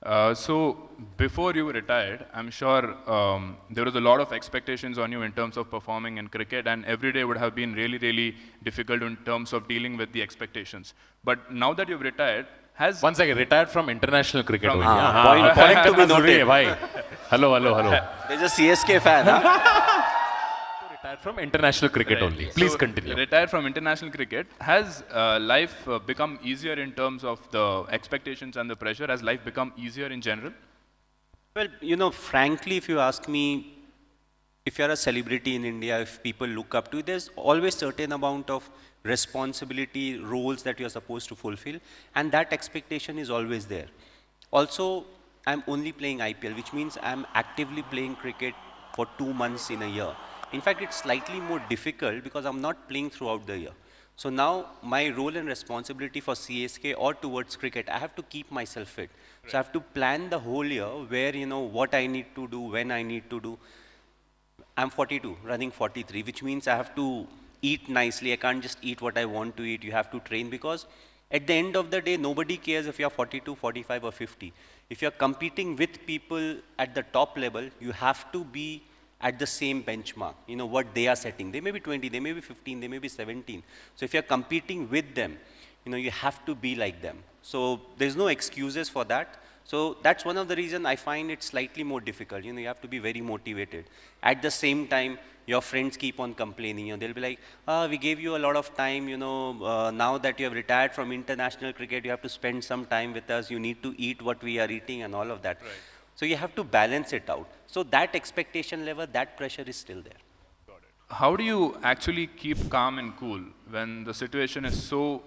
So before you retired, I'm sure there was a lot of expectations on you in terms of performing in cricket, and every day would have been really, really difficult in terms of dealing with the expectations. But now that you've retired, has One second, retired from international cricket from only. point to be noted. Bhai. Hello, hello, hello. There's a CSK fan, huh? Retired from international cricket only. Please continue. Retired from international cricket. Has life become easier in terms of the expectations and the pressure? Has life become easier in general? Well, you know, frankly, if you ask me, if you're a celebrity in India, if people look up to you, there's always certain amount of responsibility, roles that you're supposed to fulfill, and that expectation is always there. Also, I'm only playing IPL, which means I'm actively playing cricket for 2 months in a year. In fact, it's slightly more difficult because I'm not playing throughout the year. So now my role and responsibility for CSK or towards cricket, I have to keep myself fit. So I have to plan the whole year where, you know, what I need to do, when I need to do. I'm 42, running 43, which means I have to eat nicely. I can't just eat what I want to eat. You have to train because at the end of the day, nobody cares if you're 42, 45 or 50. If you're competing with people at the top level, you have to be at the same benchmark, you know, what they are setting. They may be 20, they may be 15, they may be 17. So if you're competing with them, you know, you have to be like them. So there's no excuses for that. So that's one of the reasons I find it slightly more difficult. You know, you have to be very motivated. At the same time, your friends keep on complaining. You know, they'll be like, we gave you a lot of time, you know, now that you have retired from international cricket, you have to spend some time with us. You need to eat what we are eating and all of that. Right. So you have to balance it out. So that expectation level, that pressure is still there. How do you actually keep calm and cool when the situation is so,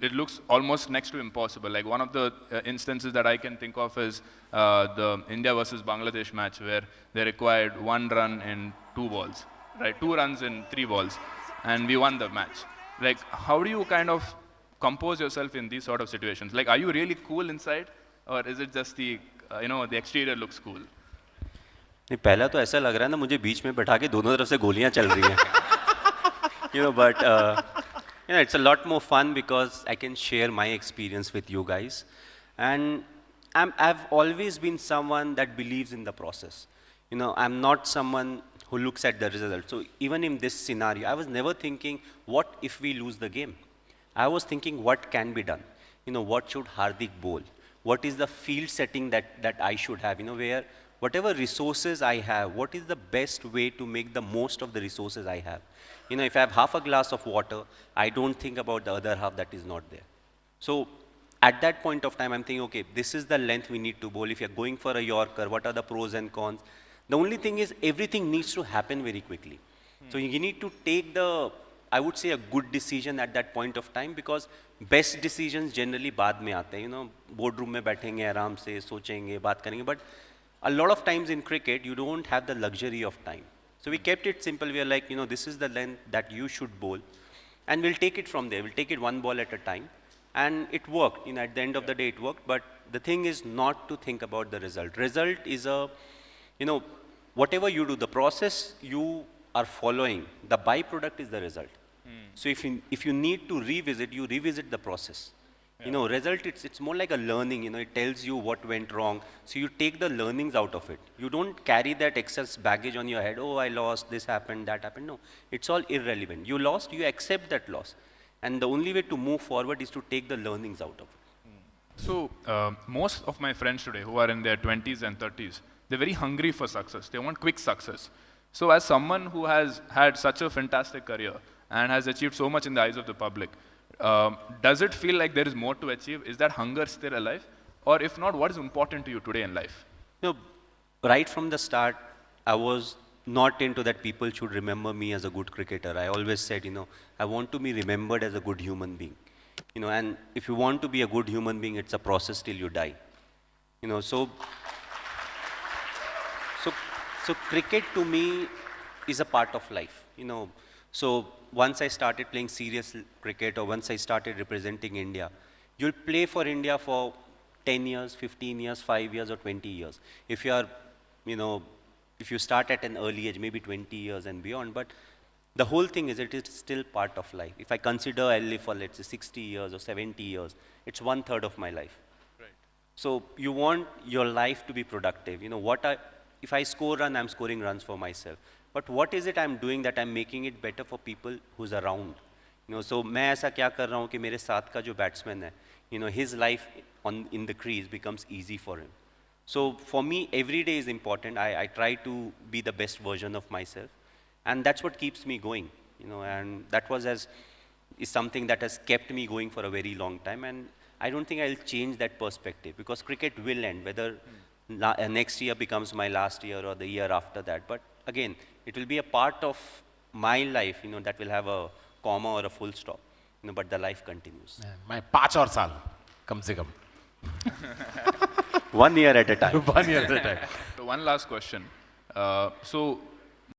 it looks almost next to impossible? Like one of the instances that I can think of is the India versus Bangladesh match where they required 1 run in 2 balls, right? 2 runs in 3 balls, and we won the match. Like, how do you kind of compose yourself in these sort of situations? Like, are you really cool inside, or is it just the, you know, the exterior looks cool? नहीं पहला तो ऐसा लग रहा है ना मुझे बीच में बैठा के दोनों तरफ से गोलियां चल रही हैं you know but you know it's a lot more fun because I can share my experience with you guys and I've always been someone that believes in the process. You know, I'm not someone who looks at the result. So even in this scenario I was never thinking what if we lose the game. I was thinking what can be done. You know, what should Hardik bowl, what is the field setting that I should have, you know, where whatever resources I have, what is the best way to make the most of the resources I have? You know, if I have half a glass of water, I don't think about the other half that is not there. So at that point of time, I'm thinking, okay, this is the length we need to bowl. If you're going for a Yorker, what are the pros and cons? The only thing is everything needs to happen very quickly. So you need to take the, I would say, a good decision at that point of time because best decisions generally बाद में आते हैं. You know, boardroom में बैठेंगे आराम से सोचेंगे बात करेंगे, but a lot of times in cricket, you don't have the luxury of time. So we kept it simple. We are like, you know, this is the length that you should bowl. And we'll take it from there. We'll take it 1 ball at a time. And it worked. You know, at the end of the day, it worked. But the thing is not to think about the result. Result is a, you know, whatever you do, the process you are following, the byproduct is the result. So if you need to revisit, you revisit the process. You know, result, it's more like a learning, you know, it tells you what went wrong. So you take the learnings out of it. You don't carry that excess baggage on your head, oh, I lost, this happened, that happened. No, it's all irrelevant. You lost, you accept that loss. And the only way to move forward is to take the learnings out of it. So most of my friends today who are in their 20s and 30s, they're very hungry for success. They want quick success. So as someone who has had such a fantastic career and has achieved so much in the eyes of the public, does it feel like there is more to achieve? Is that hunger still alive? Or if not, what is important to you today in life? You know, right from the start, I was not into that people should remember me as a good cricketer. I always said, you know, I want to be remembered as a good human being. You know, and if you want to be a good human being, it's a process till you die. You know, so cricket to me is a part of life. You know, so once I started playing serious cricket or once I started representing India, you'll play for India for 10 years, 15 years, 5 years or 20 years. If you are, you know, if you start at an early age, maybe 20 years and beyond, but the whole thing is it is still part of life. If I consider I live for let's say 60 years or 70 years, it's 1/3 of my life. Right. So you want your life to be productive. You know, if I score run, I'm scoring runs for myself. But what is it I'm doing that I'm making it better for people who's around? You know, so मैं ऐसा क्या कर रहा हूँ कि मेरे साथ का जो batsman है, you know, his life in the crease becomes easy for him. So for me, every day is important. I try to be the best version of myself, and that's what keeps me going. You know, and that is something that has kept me going for a very long time. And I don't think I'll change that perspective, because cricket will end, whether next year becomes my last year or the year after that. But again, it will be a part of my life, you know, that will have a comma or a full stop. You know, but the life continues. मैं 5 और साल कम से कम 1 year at a time. 1 year at a time. So one last question. So